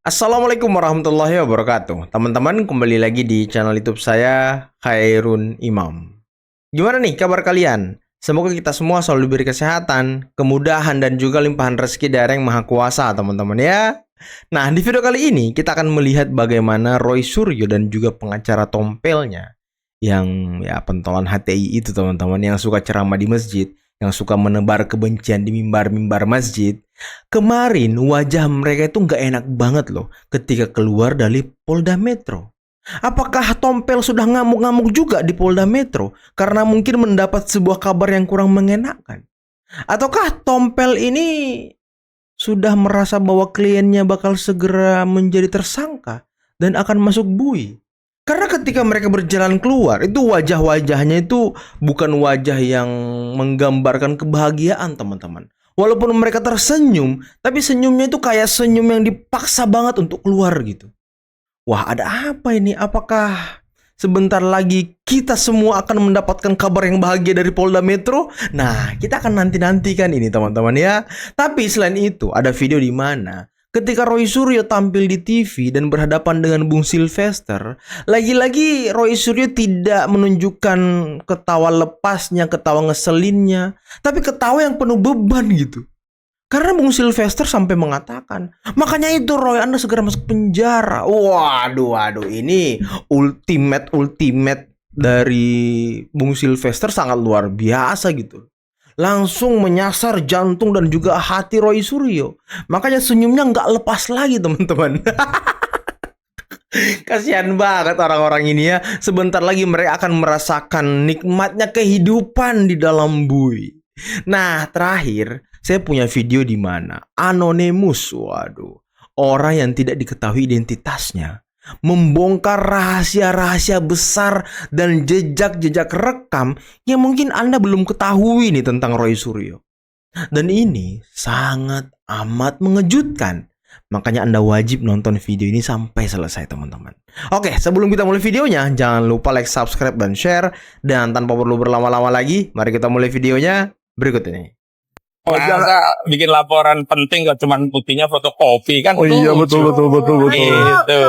Assalamualaikum warahmatullahi wabarakatuh. Teman-teman, kembali lagi di channel YouTube saya, Khairun Imam. Gimana nih kabar kalian? Semoga kita semua selalu diberi kesehatan, kemudahan, dan juga limpahan rezeki dari Yang Maha Kuasa, teman-teman ya. Nah, di video kali ini kita akan melihat bagaimana Roy Suryo dan juga pengacara tompelnya yang pentolan HTI itu, teman-teman, yang suka ceramah di masjid, yang suka menebar kebencian di mimbar-mimbar masjid. Kemarin wajah mereka itu nggak enak banget loh ketika keluar dari Polda Metro. Apakah Tompel sudah ngamuk-ngamuk juga di Polda Metro karena mungkin mendapat sebuah kabar yang kurang mengenakan? Ataukah Tompel ini sudah merasa bahwa kliennya bakal segera menjadi tersangka dan akan masuk bui? Karena ketika mereka berjalan keluar, itu wajah-wajahnya itu bukan wajah yang menggambarkan kebahagiaan, teman-teman. Walaupun mereka tersenyum, tapi senyumnya itu kayak senyum yang dipaksa banget untuk keluar gitu. Wah, ada apa ini? Apakah sebentar lagi kita semua akan mendapatkan kabar yang bahagia dari Polda Metro? Nah, kita akan nanti-nantikan ini, teman-teman ya. Tapi selain itu, ada video di mana ketika Roy Suryo tampil di TV dan berhadapan dengan Bung Sylvester, lagi-lagi Roy Suryo tidak menunjukkan ketawa lepasnya, ketawa ngeselinnya, tapi ketawa yang penuh beban gitu. Karena Bung Sylvester sampai mengatakan, makanya itu Roy, Anda segera masuk penjara. Waduh, ini ultimate dari Bung Sylvester sangat luar biasa gitu. Langsung menyasar jantung dan juga hati Roy Suryo. Makanya senyumnya nggak lepas lagi, teman-teman. Kasihan banget orang-orang ini ya. Sebentar lagi mereka akan merasakan nikmatnya kehidupan di dalam bui. Nah, terakhir saya punya video di mana Anonymous, orang yang tidak diketahui identitasnya, membongkar rahasia-rahasia besar dan jejak-jejak rekam yang mungkin Anda belum ketahui nih tentang Roy Suryo. Dan ini sangat amat mengejutkan. Makanya Anda wajib nonton video ini sampai selesai, teman-teman. Oke, sebelum kita mulai videonya, jangan lupa like, subscribe, dan share. Dan tanpa perlu berlama-lama lagi, mari kita mulai videonya berikut ini. Masa bikin laporan penting gak cuman buktinya fotokopi kan? Oh iya, betul. Gitu.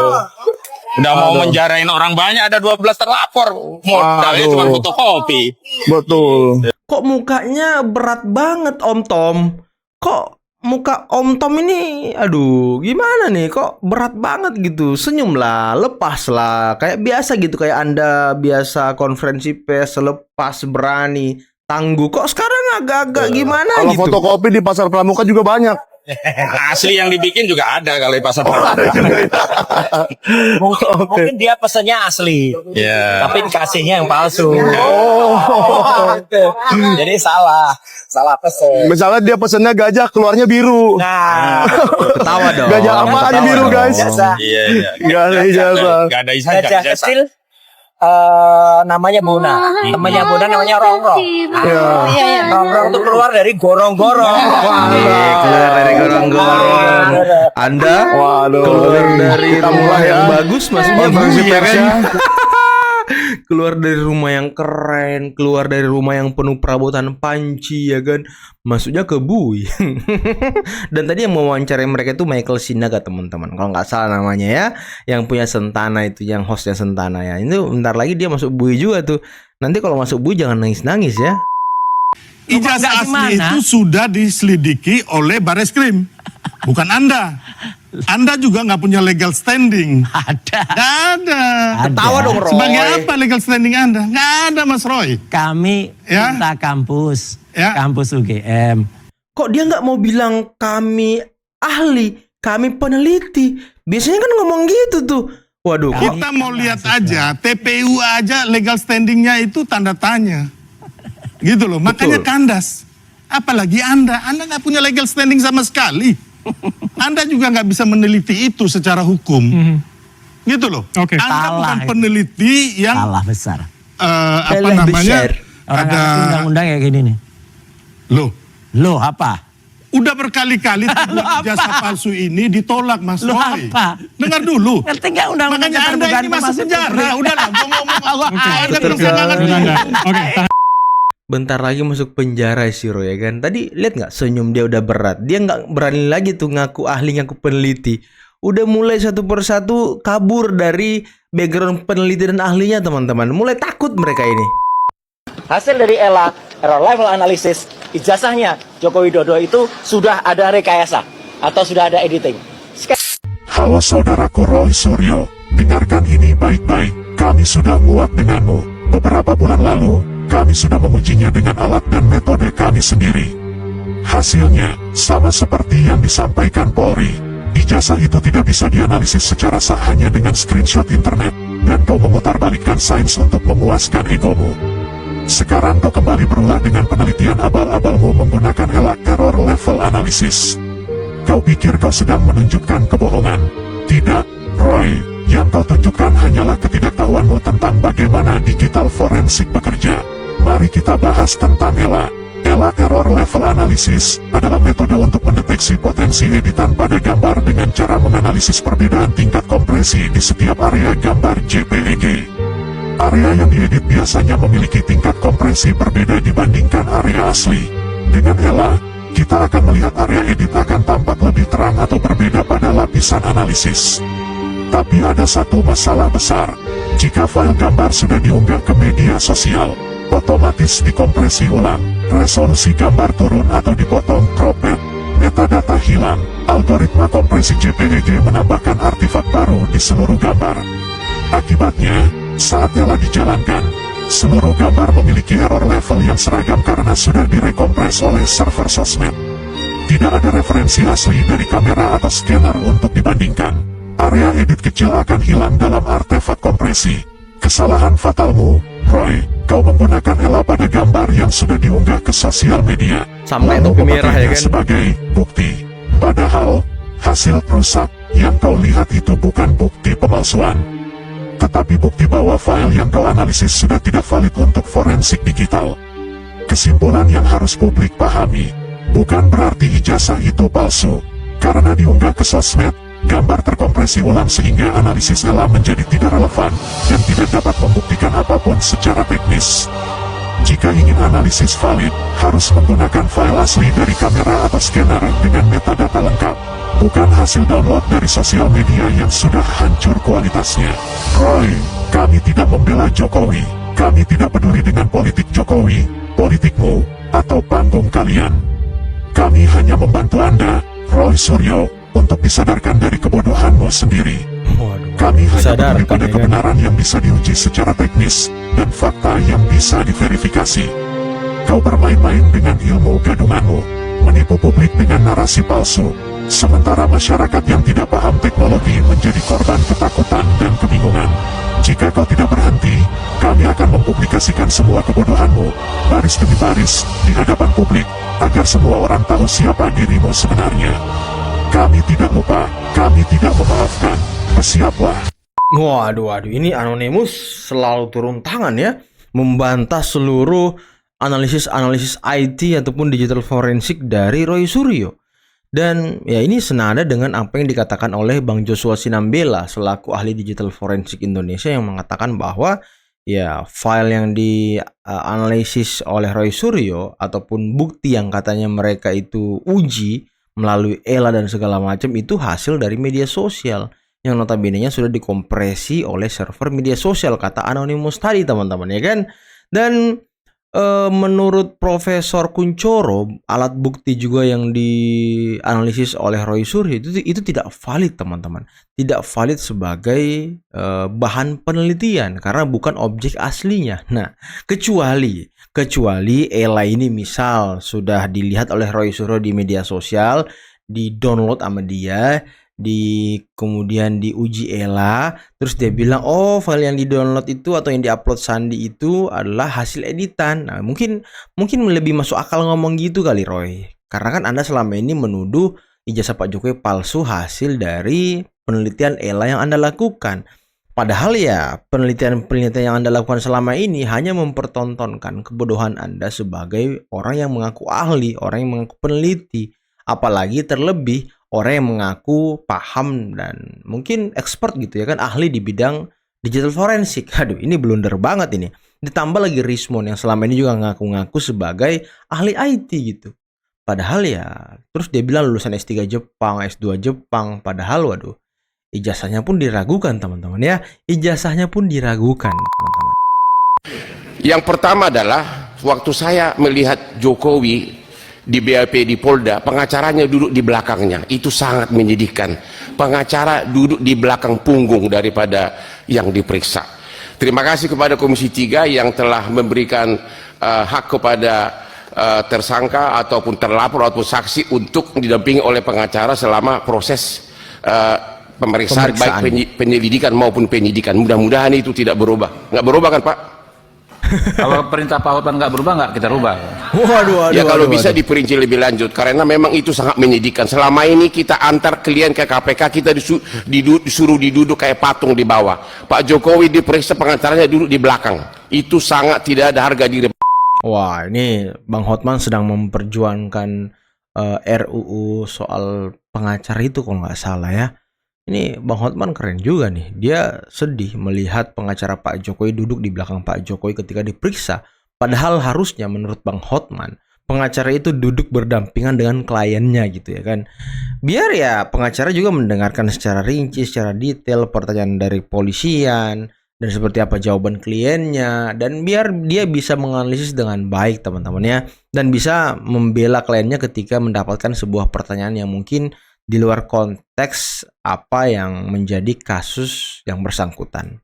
Udah mau menjarain orang banyak, ada 12 terlapor. Modalnya cuma fotokopi. Betul. Kok mukanya berat banget, Om Tom? Kok muka Om Tom ini, aduh, gimana nih? Kok berat banget gitu? Senyumlah, lepaslah. Kayak biasa gitu, kayak Anda biasa konferensi pers, lepas, berani, tangguh. Kok sekarang agak-agak gimana Kalau gitu? fotokopi di pasar pramuka juga banyak. Asli yang dibikin juga ada kalau di pasar. Mungkin dia pesannya asli, tapi kasihnya yang palsu. Jadi salah pesan. Misalnya dia pesennya gajah, keluarnya biru. Nah, Ketawa dong. Gajah apaan biru, guys? Iya. Gak ada ijazah. Gak ada ijazah. gajah kecil namanya Bona, temannya Bona namanya Rongrong. Rongrong itu keluar dari gorong-gorong. Keluar dari gorong-gorong. Anda keluar dari rumah yang bagus, maksudnya Konferensi bui, ya kan? persnya. Keluar dari rumah yang keren, keluar dari rumah yang penuh perabotan panci, ya kan? Maksudnya ke bui. Dan tadi yang mewawancarai mereka itu Michael Sinaga, teman-teman. Kalau nggak salah namanya ya, yang punya Sentana itu, yang hostnya Sentana ya. Itu bentar lagi dia masuk bui juga tuh. Nanti kalau masuk bui jangan nangis-nangis ya. Ijazah asli itu sudah diselidiki oleh Bareskrim, bukan Anda. Anda juga nggak punya legal standing. Ada. Nggak ada. Ketawa dong, Roy. Sebagai apa legal standing Anda? Nggak ada, Mas Roy. Kami Ya. minta kampus UGM. Kok dia nggak mau bilang kami ahli, kami peneliti? Biasanya kan ngomong gitu tuh. Waduh, kok Kita mau lihat aja, TPU aja legal standingnya itu tanda tanya. Gitu loh, makanya kandas. Apalagi Anda nggak punya legal standing sama sekali. Anda juga nggak bisa meneliti itu secara hukum. Gitu loh. Anda Salah bukan itu. peneliti yang Salah besar. apa Salah namanya? besar. Orang Ada ngerti undang-undang kayak gini nih. loh, Apa? udah berkali-kali ijazah palsu ini ditolak, Mas Loh, Roy. apa? Dengar dulu. Ngerti nggak undang-undang Makanya Anda keterbukaan ini masuk informasi penjara. publik? Udah lah, gua ngomong Allah. Anda Betul, bisa nggak ngerti. bentar lagi masuk penjara si Roy, ya kan? Tadi lihat nggak senyum dia udah berat. Dia nggak berani lagi tuh ngaku ahli, ngaku peneliti. udah mulai satu persatu kabur dari background peneliti dan ahlinya teman-teman. Mulai takut mereka ini. Hasil dari ELA, error level analysis, ijazahnya Joko Widodo itu sudah ada rekayasa atau sudah ada editing. Halo saudaraku Roy Suryo, dengarkan ini baik-baik. Kami sudah muak denganmu. Beberapa bulan lalu, kami sudah mengujinya dengan alat dan metode kami sendiri. Hasilnya, sama seperti yang disampaikan Polri. Ijazah itu tidak bisa dianalisis secara sah hanya dengan screenshot internet, dan kau memutarbalikkan sains untuk memuaskan egomu. Sekarang kau kembali berulah dengan penelitian abal-abalmu menggunakan ELA error level analysis. Kau pikir kau sedang menunjukkan kebohongan? Tidak, Roy. Yang kau tunjukkan hanyalah ketidaktahuanmu tentang bagaimana digital forensik bekerja. Mari kita bahas tentang ELA. ELA error level analysis adalah metode untuk mendeteksi potensi editan pada gambar dengan cara menganalisis perbedaan tingkat kompresi di setiap area gambar JPEG. Area yang diedit biasanya memiliki tingkat kompresi berbeda dibandingkan area asli. Dengan ELA, kita akan melihat area edit akan tampak lebih terang atau berbeda pada lapisan analisis. Tapi ada satu masalah besar. Jika file gambar sudah diunggah ke media sosial, otomatis dikompresi ulang, resolusi gambar turun atau dipotong cropped, metadata hilang, algoritma kompresi JPEG menambahkan artefak baru di seluruh gambar. Akibatnya, saat ELA dijalankan, seluruh gambar memiliki error level yang seragam karena sudah direkompres oleh server sosmed. Tidak ada referensi asli dari kamera atau scanner untuk dibandingkan. Area edit kecil akan hilang dalam artefak kompresi. Kesalahan fatalmu, Roy, kau menggunakan ELA pada gambar yang sudah diunggah ke sosial media. Sampai Lalu topi merah ya memakainya kan? sebagai bukti. Padahal, hasil perusak yang kau lihat itu bukan bukti pemalsuan, tetapi bukti bahwa file yang kau analisis sudah tidak valid untuk forensik digital. Kesimpulan yang harus publik pahami, bukan berarti ijazah itu palsu. Karena diunggah ke sosmed, gambar terkompresi ulang sehingga analisis ELA menjadi tidak relevan dan tidak dapat membuktikan apapun secara teknis. Jika ingin analisis valid, harus menggunakan file asli dari kamera atau scanner dengan metadata lengkap, bukan hasil download dari sosial media yang sudah hancur kualitasnya. Roy, kami tidak membela Jokowi. Kami tidak peduli dengan politik Jokowi, politikmu, atau panggung kalian. Kami hanya membantu Anda, Roy Suryo, untuk disadarkan dari kebodohanmu sendiri. Kami hanya peduli pada kebenaran yang bisa diuji secara teknis, dan fakta yang bisa diverifikasi. Kau bermain-main dengan ilmu gadunganmu, menipu publik dengan narasi palsu, sementara masyarakat yang tidak paham teknologi menjadi korban ketakutan dan kebingungan. Jika kau tidak berhenti, kami akan mempublikasikan semua kebodohanmu, baris demi baris, di hadapan publik, agar semua orang tahu siapa dirimu sebenarnya. Kami tidak lupa, kami tidak memaafkan. Bersiaplah. Waduh, ini Anonymous selalu turun tangan ya, membantah seluruh analisis IT ataupun digital forensik dari Roy Suryo. Dan ya ini senada dengan apa yang dikatakan oleh Bang Joshua Sinambela selaku ahli digital forensik Indonesia yang mengatakan bahwa ya file yang dianalisis oleh Roy Suryo ataupun bukti yang katanya mereka itu uji melalui ELA dan segala macam itu hasil dari media sosial yang notabene-nya sudah dikompresi oleh server media sosial, kata Anonymous tadi teman-teman ya kan. Dan menurut Profesor Kuncoro, alat bukti juga yang dianalisis oleh Roy Suryo itu tidak valid teman-teman, tidak valid sebagai bahan penelitian karena bukan objek aslinya. Nah, kecuali ELA ini misal sudah dilihat oleh Roy Suryo di media sosial, di-download sama dia, kemudian diuji ELA, terus dia bilang oh file yang di-download itu atau yang di-upload Sandi itu adalah hasil editan. Nah, mungkin lebih masuk akal ngomong gitu kali Roy. Karena kan Anda selama ini menuduh ijazah Pak Jokowi palsu hasil dari penelitian ELA yang Anda lakukan. Padahal ya penelitian yang Anda lakukan selama ini hanya mempertontonkan kebodohan Anda sebagai orang yang mengaku ahli, orang yang mengaku peneliti. Apalagi terlebih orang yang mengaku paham dan mungkin expert gitu ya kan, ahli di bidang digital forensik. Aduh, ini blunder banget ini. Ditambah lagi Rismon yang selama ini juga ngaku-ngaku sebagai ahli IT gitu. Padahal ya, terus dia bilang lulusan S3 Jepang, S2 Jepang. Padahal waduh, ijazahnya pun diragukan teman-teman ya. Ijazahnya pun diragukan teman-teman. Yang pertama adalah waktu saya melihat Jokowi di BAP di Polda, pengacaranya duduk di belakangnya, itu sangat menyedihkan. Pengacara duduk di belakang punggung daripada yang diperiksa. Terima kasih kepada Komisi 3 yang telah memberikan hak kepada tersangka ataupun terlapor ataupun saksi untuk didampingi oleh pengacara selama proses pemeriksaan baik penyelidikan maupun penyidikan. Mudah-mudahan itu tidak berubah. Nggak berubah kan Pak? Kalau perintah Pak Hotman nggak berubah, nggak kita rubah. Waduh, Ya kalau bisa diperinci lebih lanjut, karena memang itu sangat menyedihkan. Selama ini kita antar klien ke KPK, kita disuruh diduduk kayak patung di bawah. Pak Jokowi diperiksa, pengacaranya duduk di belakang. Itu sangat tidak ada harga diri. Wah, ini Bang Hotman sedang memperjuangkan RUU soal pengacara itu kalau nggak salah ya. Ini Bang Hotman keren juga nih. Dia sedih melihat pengacara Pak Jokowi duduk di belakang Pak Jokowi ketika diperiksa. Padahal harusnya menurut Bang Hotman, pengacara itu duduk berdampingan dengan kliennya gitu ya kan. Biar ya pengacara juga mendengarkan secara rinci, secara detail pertanyaan dari polisian dan seperti apa jawaban kliennya, dan biar dia bisa menganalisis dengan baik teman-teman ya, dan bisa membela kliennya ketika mendapatkan sebuah pertanyaan yang mungkin di luar konteks apa yang menjadi kasus yang bersangkutan.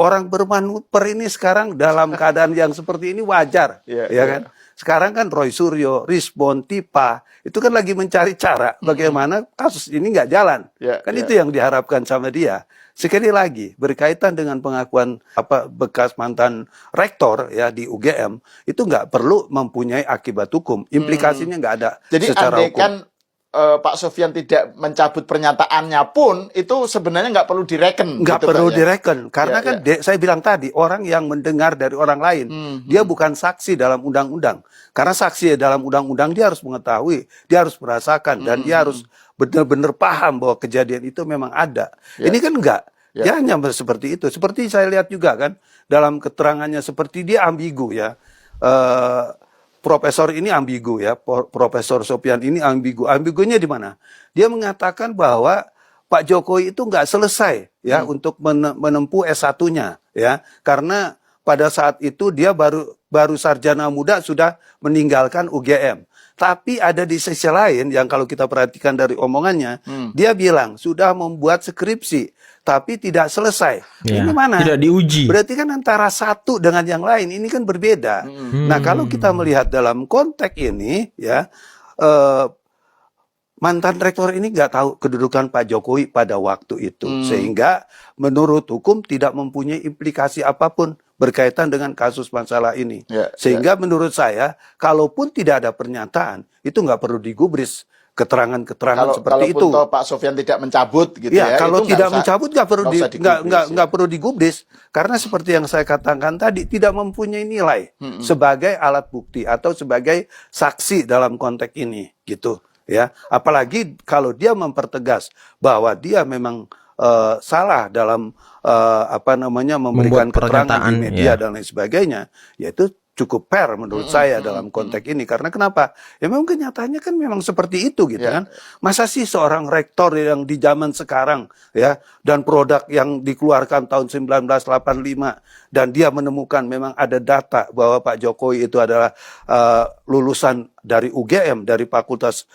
Orang bermanuver ini sekarang dalam keadaan yang seperti ini wajar, ya kan? Sekarang kan Roy Suryo, Risbon, Tipa, itu kan lagi mencari cara bagaimana kasus ini nggak jalan. Itu yang diharapkan sama dia. Sekali lagi, berkaitan dengan pengakuan bekas mantan rektor ya di UGM, itu nggak perlu mempunyai akibat hukum. Implikasinya nggak ada. Jadi secara andaikan hukum. Pak Sofyan tidak mencabut pernyataannya pun, itu sebenarnya nggak perlu direken. Nggak gitu, perlu Pak, ya? direken. Karena kan saya bilang tadi, orang yang mendengar dari orang lain, dia bukan saksi dalam undang-undang. Karena saksi dalam undang-undang dia harus mengetahui, dia harus merasakan, dan dia harus benar-benar paham bahwa kejadian itu memang ada. Ini kan enggak. Dia hanya seperti itu. Seperti saya lihat juga kan, dalam keterangannya seperti dia ambigu ya. Profesor ini ambigu ya, Profesor Sofyan ini ambigu. Ambigunya di mana? Dia mengatakan bahwa Pak Jokowi itu nggak selesai ya untuk menempuh S1-nya ya, karena pada saat itu dia baru sarjana muda sudah meninggalkan UGM. Tapi ada di sisi lain yang kalau kita perhatikan dari omongannya, dia bilang sudah membuat skripsi tapi tidak selesai. Ya, ini mana? Tidak diuji. Berarti kan antara satu dengan yang lain ini kan berbeda. Nah, kalau kita melihat dalam konteks ini ya, mantan rektor ini nggak tahu kedudukan Pak Jokowi pada waktu itu, sehingga menurut hukum tidak mempunyai implikasi apapun berkaitan dengan kasus masalah ini. Sehingga menurut saya, kalaupun tidak ada pernyataan, itu nggak perlu digubris keterangan-keterangan seperti itu. Kalau Pak Sofyan tidak mencabut gitu ya, ya. Kalau itu tidak mencabut nggak perlu ya. digubris, karena seperti yang saya katakan tadi tidak mempunyai nilai sebagai alat bukti atau sebagai saksi dalam konteks ini gitu ya. Apalagi kalau dia mempertegas bahwa dia memang salah dalam memberikan keterangan di media dan lain sebagainya, yaitu cukup fair menurut saya dalam konteks ini. Karena kenapa? Ya memang kenyataannya kan memang seperti itu gitu kan. Masa sih seorang rektor yang di zaman sekarang ya, dan produk yang dikeluarkan tahun 1985 dan dia menemukan memang ada data bahwa Pak Jokowi itu adalah lulusan dari UGM, dari Fakultas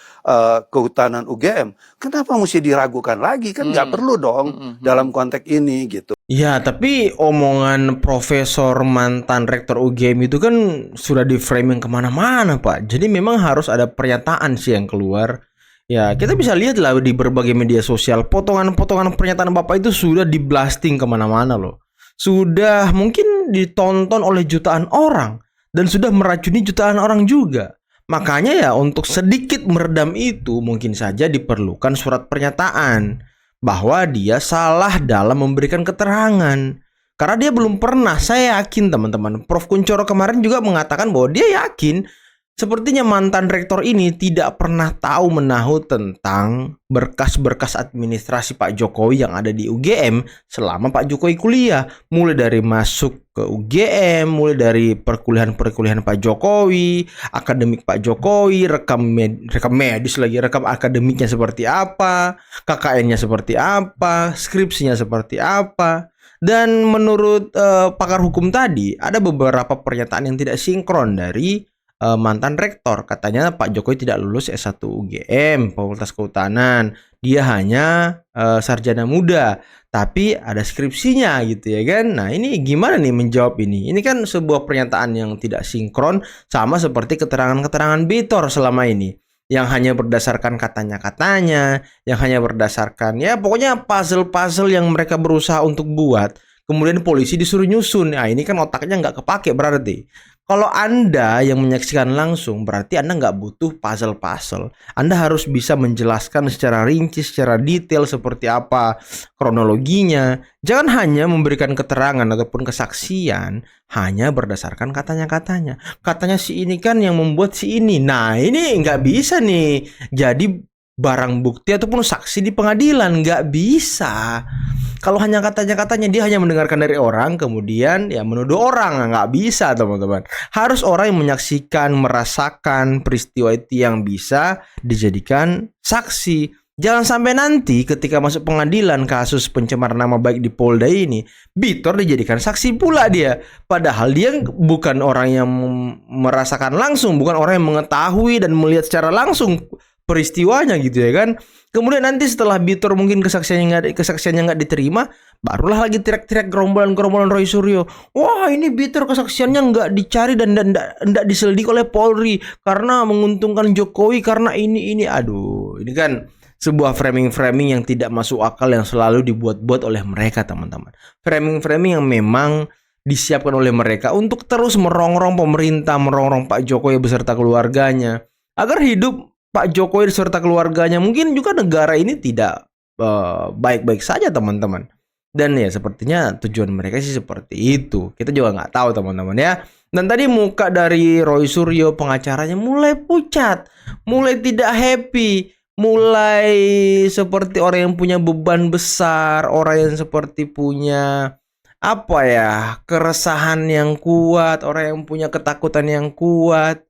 Kehutanan UGM. Kenapa mesti diragukan lagi? Kan nggak perlu dong dalam konteks ini gitu. Ya, tapi omongan profesor mantan rektor UGM itu kan sudah di framing kemana-mana, Pak. Jadi memang harus ada pernyataan sih yang keluar. Ya, kita bisa lihat lah di berbagai media sosial, potongan-potongan pernyataan Bapak itu sudah di blasting kemana-mana loh. Sudah mungkin ditonton oleh jutaan orang dan sudah meracuni jutaan orang juga. Makanya ya untuk sedikit meredam itu mungkin saja diperlukan surat pernyataan bahwa dia salah dalam memberikan keterangan. Karena dia belum pernah, saya yakin teman-teman, Prof. Kunchoro kemarin juga mengatakan bahwa dia yakin Sepertinya mantan rektor ini tidak pernah tahu menahu tentang berkas-berkas administrasi Pak Jokowi yang ada di UGM selama Pak Jokowi kuliah. Mulai dari masuk ke UGM, mulai dari perkuliahan-perkuliahan Pak Jokowi, akademik Pak Jokowi, rekam medis lagi, rekam akademiknya seperti apa, KKN-nya seperti apa, skripsinya seperti apa. Dan menurut pakar hukum tadi, ada beberapa pernyataan yang tidak sinkron dari mantan rektor. Katanya Pak Jokowi tidak lulus S1 UGM, Fakultas Kehutanan. Dia hanya sarjana muda, tapi ada skripsinya gitu ya kan. Nah, ini gimana nih menjawab ini? Ini kan sebuah pernyataan yang tidak sinkron, sama seperti keterangan-keterangan Bitor selama ini, yang hanya berdasarkan katanya-katanya, yang hanya berdasarkan ya pokoknya puzzle-puzzle yang mereka berusaha untuk buat. Kemudian polisi disuruh nyusun. Nah, ini kan otaknya nggak kepake berarti. Kalau Anda yang menyaksikan langsung, berarti Anda nggak butuh puzzle-puzzle. Anda harus bisa menjelaskan secara rinci, secara detail seperti apa kronologinya. Jangan hanya memberikan keterangan ataupun kesaksian hanya berdasarkan katanya-katanya. Katanya si ini kan yang membuat si ini. Nah, ini nggak bisa nih jadi barang bukti ataupun saksi di pengadilan. Nggak bisa. Kalau hanya katanya-katanya, dia hanya mendengarkan dari orang, kemudian ya menuduh orang. Nggak bisa, teman-teman. Harus orang yang menyaksikan, merasakan peristiwa itu yang bisa dijadikan saksi. Jangan sampai nanti ketika masuk pengadilan kasus pencemaran nama baik di Polda ini, Bitor dijadikan saksi pula dia. Padahal dia bukan orang yang merasakan langsung, bukan orang yang mengetahui dan melihat secara langsung peristiwanya gitu ya kan. Kemudian nanti setelah Bitor mungkin kesaksiannya nggak diterima, barulah lagi teriak-teriak gerombolan Roy Suryo. Wah, ini Bitor kesaksiannya nggak dicari dan nggak diselidiki oleh Polri karena menguntungkan Jokowi karena ini. Aduh, ini kan sebuah framing-framing yang tidak masuk akal yang selalu dibuat-buat oleh mereka, teman-teman. Framing-framing yang memang disiapkan oleh mereka untuk terus merongrong pemerintah, merongrong Pak Jokowi beserta keluarganya agar hidup Pak Jokowi serta keluarganya, mungkin juga negara ini tidak baik-baik saja, teman-teman. Dan ya sepertinya tujuan mereka sih seperti itu. Kita juga nggak tahu, teman-teman ya. Dan tadi muka dari Roy Suryo pengacaranya mulai pucat, mulai tidak happy, mulai seperti orang yang punya beban besar, orang yang seperti punya apa ya, keresahan yang kuat, orang yang punya ketakutan yang kuat.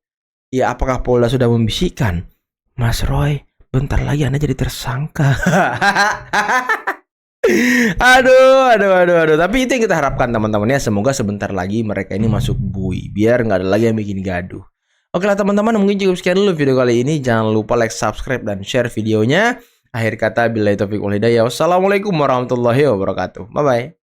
Ya, apakah Polda sudah membisikkan, Mas Roy, bentar lagi Anda jadi tersangka. Aduh. Tapi itu yang kita harapkan, teman-teman ya. Semoga sebentar lagi mereka ini masuk bui, biar nggak ada lagi yang bikin gaduh. Oke lah teman-teman, mungkin cukup sekian dulu video kali ini. Jangan lupa like, subscribe, dan share videonya. Akhir kata, billahi taufiq wal hidayah. Wassalamualaikum warahmatullahi wabarakatuh. Bye-bye.